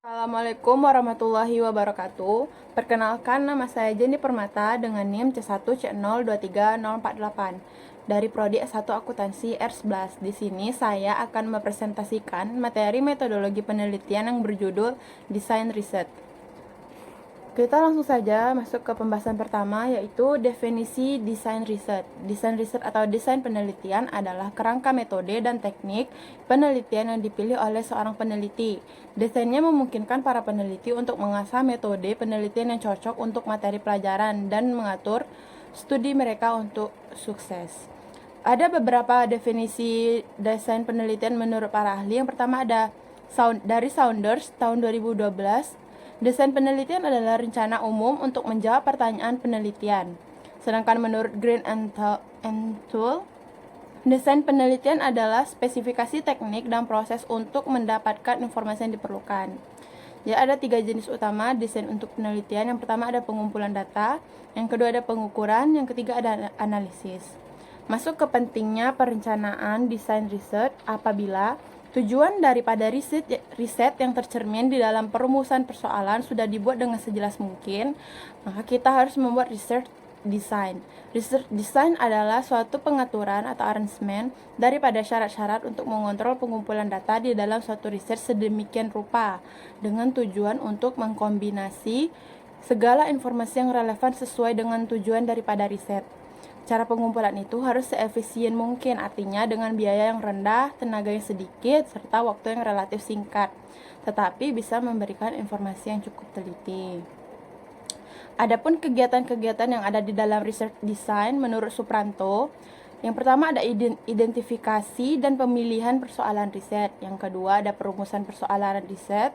Assalamualaikum warahmatullahi wabarakatuh. Perkenalkan, nama saya Jenny Permata dengan NIM C1C023048 dari Prodi S1 Akuntansi R11. Di sini saya akan mempresentasikan materi metodologi penelitian yang berjudul Desain Riset. Kita langsung saja masuk ke pembahasan pertama, yaitu definisi desain riset. Desain riset atau desain penelitian adalah kerangka metode dan teknik penelitian yang dipilih oleh seorang peneliti. Desainnya memungkinkan para peneliti untuk mengasah metode penelitian yang cocok untuk materi pelajaran dan mengatur studi mereka untuk sukses. Ada beberapa definisi desain penelitian menurut para ahli. Yang pertama ada dari Saunders tahun 2012. Desain penelitian adalah rencana umum untuk menjawab pertanyaan penelitian. Sedangkan menurut Green and Toole, desain penelitian adalah spesifikasi teknik dan proses untuk mendapatkan informasi yang diperlukan. Jadi ada 3 jenis utama desain untuk penelitian. Yang pertama ada pengumpulan data, yang kedua ada pengukuran, yang ketiga ada analisis. Masuk ke pentingnya perencanaan desain riset apabila tujuan daripada riset yang tercermin di dalam perumusan persoalan sudah dibuat dengan sejelas mungkin, maka kita harus membuat research design. Research design adalah suatu pengaturan atau arrangement daripada syarat-syarat untuk mengontrol pengumpulan data di dalam suatu riset sedemikian rupa dengan tujuan untuk mengkombinasi segala informasi yang relevan sesuai dengan tujuan daripada riset. Cara pengumpulan itu harus seefisien mungkin, artinya dengan biaya yang rendah, tenaga yang sedikit, serta waktu yang relatif singkat, tetapi bisa memberikan informasi yang cukup teliti. Adapun kegiatan-kegiatan yang ada di dalam research design menurut Supranto, yang pertama ada identifikasi dan pemilihan persoalan riset, yang kedua ada perumusan persoalan riset,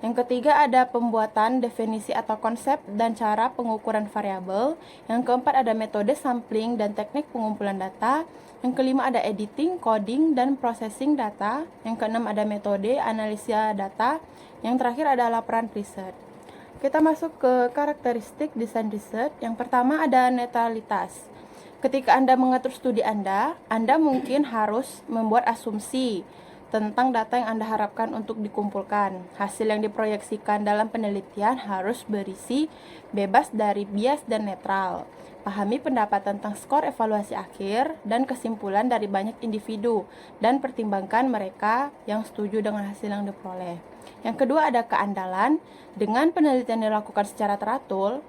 yang ketiga ada pembuatan definisi atau konsep dan cara pengukuran variabel, yang keempat ada metode sampling dan teknik pengumpulan data, yang kelima ada editing, coding, dan processing data, yang keenam ada metode analisa data, yang terakhir ada laporan riset. Kita masuk ke karakteristik desain riset. Yang pertama ada netralitas. Ketika Anda mengatur studi Anda mungkin harus membuat asumsi tentang data yang Anda harapkan untuk dikumpulkan. Hasil yang diproyeksikan dalam penelitian harus berisi bebas dari bias dan netral. Pahami pendapat tentang skor evaluasi akhir dan kesimpulan dari banyak individu dan pertimbangkan mereka yang setuju dengan hasil yang diperoleh. Yang kedua ada keandalan. Dengan penelitian dilakukan secara teratur,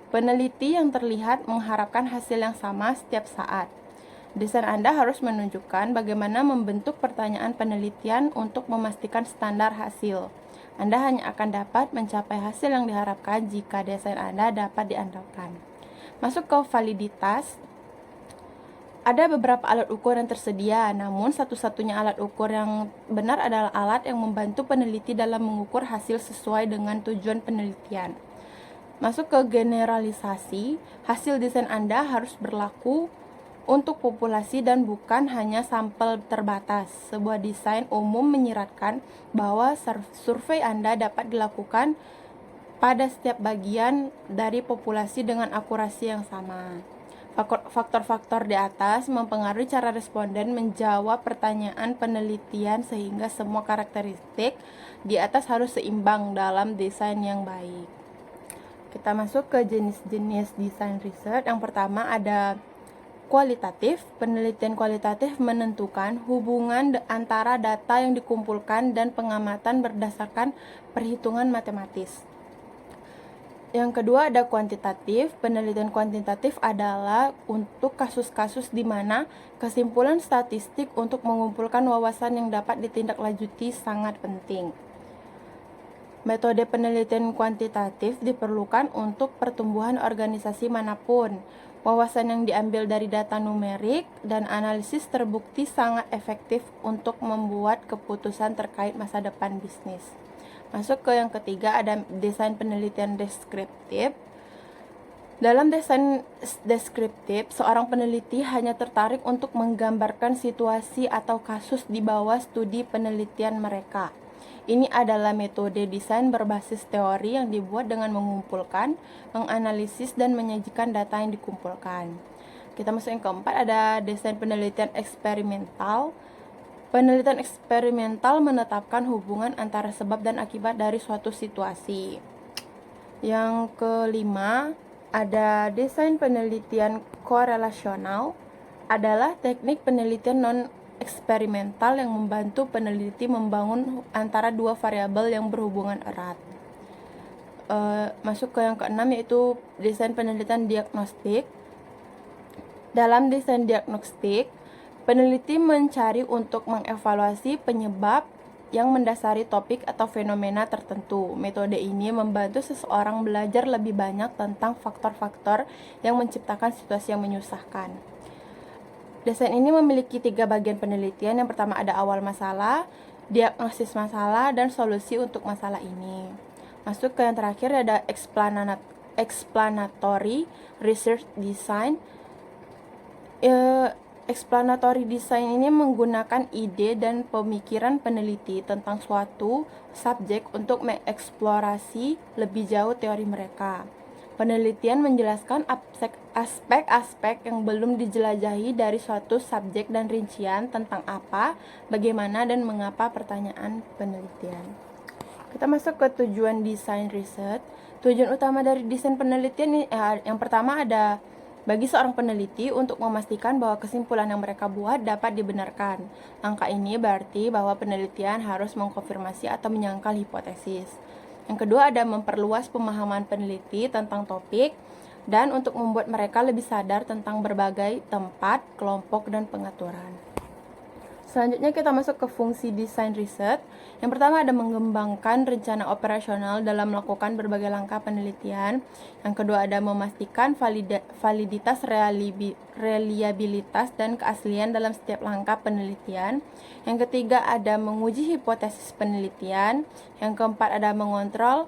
peneliti yang terlihat mengharapkan hasil yang sama setiap saat. Desain Anda harus menunjukkan bagaimana membentuk pertanyaan penelitian untuk memastikan standar hasil. Anda hanya akan dapat mencapai hasil yang diharapkan jika desain Anda dapat diandalkan. Masuk ke validitas. Ada beberapa alat ukur yang tersedia, namun satu-satunya alat ukur yang benar adalah alat yang membantu peneliti dalam mengukur hasil sesuai dengan tujuan penelitian. Masuk ke generalisasi, hasil desain Anda harus berlaku untuk populasi dan bukan hanya sampel terbatas. Sebuah desain umum menyiratkan bahwa survei Anda dapat dilakukan pada setiap bagian dari populasi dengan akurasi yang sama. Faktor-faktor di atas mempengaruhi cara responden menjawab pertanyaan penelitian sehingga semua karakteristik di atas harus seimbang dalam desain yang baik. Kita masuk ke jenis-jenis desain riset. Yang pertama ada kualitatif. Penelitian kualitatif menentukan hubungan antara data yang dikumpulkan dan pengamatan berdasarkan perhitungan matematis. Yang kedua ada kuantitatif. Penelitian kuantitatif adalah untuk kasus-kasus di mana kesimpulan statistik untuk mengumpulkan wawasan yang dapat ditindaklanjuti sangat penting. Metode penelitian kuantitatif diperlukan untuk pertumbuhan organisasi manapun. Wawasan yang diambil dari data numerik dan analisis terbukti sangat efektif untuk membuat keputusan terkait masa depan bisnis. Masuk ke yang ketiga ada desain penelitian deskriptif. Dalam desain deskriptif, seorang peneliti hanya tertarik untuk menggambarkan situasi atau kasus di bawah studi penelitian mereka. Ini adalah metode desain berbasis teori yang dibuat dengan mengumpulkan, menganalisis, dan menyajikan data yang dikumpulkan. Kita masuk yang keempat ada desain penelitian eksperimental. Penelitian eksperimental menetapkan hubungan antara sebab dan akibat dari suatu situasi. Yang kelima, ada desain penelitian korelasional, adalah teknik penelitian non-eksperimental yang membantu peneliti membangun antara dua variabel yang berhubungan erat. Masuk ke yang keenam, yaitu desain penelitian diagnostik. Dalam desain diagnostik, peneliti mencari untuk mengevaluasi penyebab yang mendasari topik atau fenomena tertentu. Metode ini membantu seseorang belajar lebih banyak tentang faktor-faktor yang menciptakan situasi yang menyusahkan. Desain ini memiliki 3 bagian penelitian. Yang pertama ada awal masalah, diagnosis masalah, dan solusi untuk masalah ini. Masuk ke yang terakhir ada explanatory research design. Explanatory design ini menggunakan ide dan pemikiran peneliti tentang suatu subjek untuk mengeksplorasi lebih jauh teori mereka. Penelitian menjelaskan aspek-aspek yang belum dijelajahi dari suatu subjek dan rincian tentang apa, bagaimana, dan mengapa pertanyaan penelitian. Kita masuk ke tujuan desain riset. Tujuan utama dari desain penelitian yang pertama ada bagi seorang peneliti untuk memastikan bahwa kesimpulan yang mereka buat dapat dibenarkan. Langkah ini berarti bahwa penelitian harus mengkonfirmasi atau menyangkal hipotesis. Yang kedua ada memperluas pemahaman peneliti tentang topik dan untuk membuat mereka lebih sadar tentang berbagai tempat, kelompok, dan pengaturan. Selanjutnya kita masuk ke fungsi desain riset. Yang pertama ada mengembangkan rencana operasional dalam melakukan berbagai langkah penelitian. Yang kedua ada memastikan validitas, reliabilitas, dan keaslian dalam setiap langkah penelitian. Yang ketiga ada menguji hipotesis penelitian. Yang keempat ada mengontrol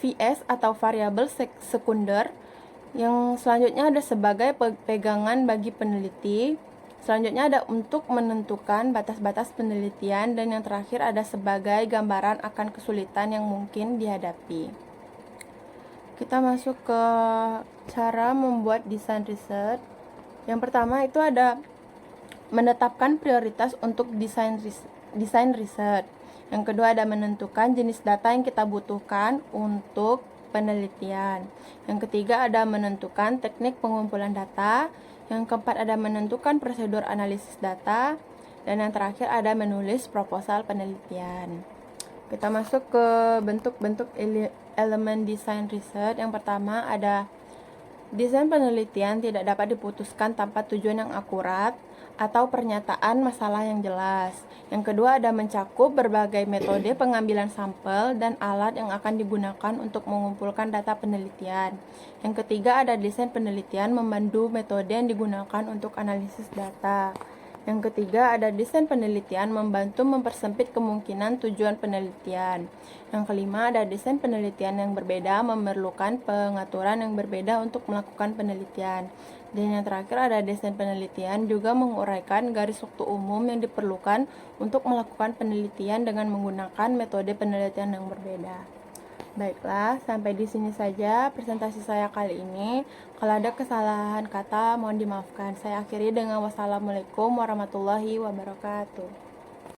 VS atau variabel sekunder. Yang selanjutnya ada sebagai pegangan bagi peneliti. Selanjutnya ada untuk menentukan batas-batas penelitian, dan yang terakhir ada sebagai gambaran akan kesulitan yang mungkin dihadapi. Kita masuk ke cara membuat desain riset. Yang pertama itu ada menetapkan prioritas untuk desain riset. Yang kedua ada menentukan jenis data yang kita butuhkan untuk penelitian. Yang ketiga ada menentukan teknik pengumpulan data. Yang keempat ada menentukan prosedur analisis data. Dan yang terakhir ada menulis proposal penelitian. Kita masuk ke bentuk-bentuk elemen desain riset. Yang pertama ada desain penelitian tidak dapat diputuskan tanpa tujuan yang akurat atau pernyataan masalah yang jelas. Yang kedua ada mencakup berbagai metode pengambilan sampel dan alat yang akan digunakan untuk mengumpulkan data penelitian. Yang ketiga ada desain penelitian memandu metode yang digunakan untuk analisis data. Yang ketiga ada desain penelitian membantu mempersempit kemungkinan tujuan penelitian. Yang kelima ada desain penelitian yang berbeda memerlukan pengaturan yang berbeda untuk melakukan penelitian. Dan yang terakhir ada desain penelitian juga menguraikan garis waktu umum yang diperlukan untuk melakukan penelitian dengan menggunakan metode penelitian yang berbeda. Baiklah, sampai di sini saja presentasi saya kali ini. Kalau ada kesalahan kata, mohon dimaafkan. Saya akhiri dengan wassalamualaikum warahmatullahi wabarakatuh.